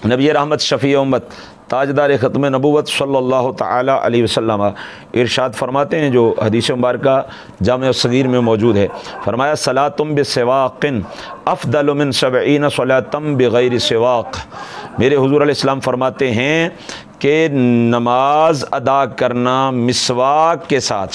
नबी रहमत शफ़ी उम्मत ताजदार ख़त्म नबूवत सल्लल्लाहु ताला अलैहि वसल्लम इरशाद फरमाते हैं, जो हदीस मुबारका जामे सगीर में मौजूद है, फरमाया सलातुम बिसिवाक़िन अफ़दलु मिन सबईन सलातम बिग़ैरि सिवाक़। मेरे हुज़ूर अलैहिस्सलाम फरमाते हैं कि नमाज अदा करना मिसवाक के साथ,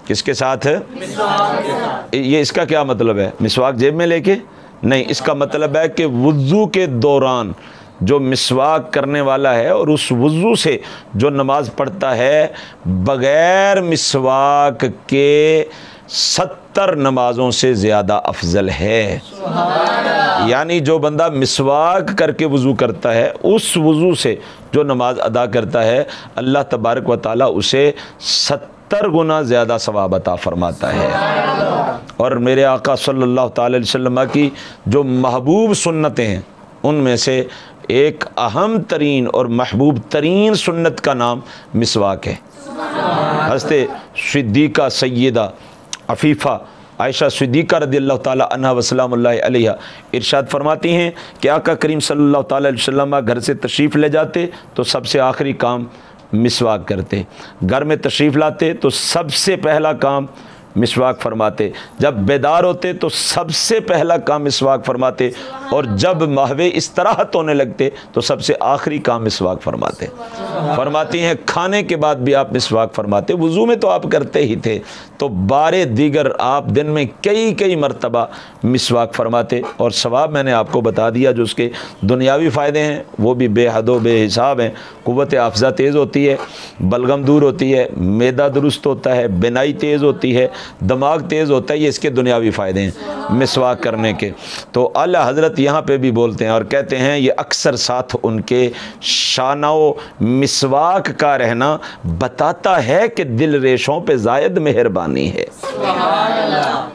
किसके साथ? मिसवाक के साथ। ये इसका क्या मतलब है? मिसवाक जेब में लेके नहीं, इसका मतलब है कि वुज़ू के दौरान जो मिसवाक करने वाला है और उस वुज़ू से जो नमाज पढ़ता है, बग़ैर मिसवाक के 70 नमाज़ों से ज़्यादा अफजल है। यानी जो बंदा मिसवाक करके वज़ू करता है, उस वज़ू से जो नमाज अदा करता है, अल्लाह तबारक व तआला उसे 70 गुना ज़्यादा सवाब अता फरमाता है। और मेरे आका सल्लल्लाहु अलैहि वसल्लम की जो महबूब सुन्नतें हैं, उनमें से एक अहम तरीन और महबूब तरीन सुन्नत का नाम मिसवाक है। हज़रत सिद्दीक़ा सय्यदा अफ़ीफ़ा आयशा सिद्दीक़ा रज़ियल्लाहु ताला अन्हा व सलामुल्लाहि अलैहा इरशाद फरमाती हैं कि आका करीम सल्लल्लाहु ताला अलैहि वसल्लम घर से तशरीफ़ ले जाते तो सबसे आखिरी काम मिसवाक करते, घर में तशरीफ़ लाते तो सबसे पहला काम मिसवाक फरमाते, जब बेदार होते तो सबसे पहला काम मिसवाक फरमाते, और जब महवे इस्तराहत होने लगते तो सबसे आखिरी काम मिसवाक फरमाते। फरमाती हैं खाने के बाद भी आप मिसवाक फरमाते, वुज़ू में तो आप करते ही थे, तो बारे दीगर आप दिन में कई कई मरतबा मिसवाक फरमाते। और सवाब मैंने आपको बता दिया, जो उसके दुनियावी फ़ायदे हैं वो भी बेहदो बेहिसाब हैं। क़ुव्वत हाफ़िज़ा तेज़ होती है, बलगम दूर होती है, मैदा दुरुस्त होता है, बिनाई तेज़ होती है, दिमाग तेज़ होता है। ये इसके दुनियावी फ़ायदे हैं मिसवाक करने के। तो आला हज़रत यहाँ पे भी बोलते हैं और कहते हैं, ये अक्सर साथ उनके शानाओ मिसवाक का रहना बताता है कि दिल रेशों पे ज़ायद मेहरबानी है।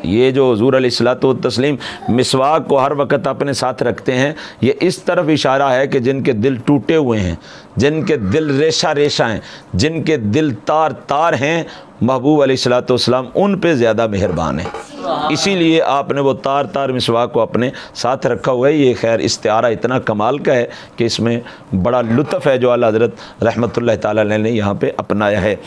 ये जो हुज़ूर अलैहिस्सलातु तस्लीम मिसवाक को हर वक्त अपने साथ रखते हैं, ये इस तरफ इशारा है कि जिनके दिल टूटे हुए हैं, जिनके दिल रेशा रेशा हैं, जिनके दिल तार तार हैं, महबूब अलैहिस्सलातु वस्सलाम उन पे ज़्यादा मेहरबान है। इसीलिए आपने वो तार तार मिसवाक को अपने साथ रखा हुआ है। ये खैर इस्तिआरा इतना कमाल का है कि इसमें बड़ा लुत्फ़ है जो आला हज़रत रहमतुल्लाह ताला अलैह ने यहाँ पे अपनाया है।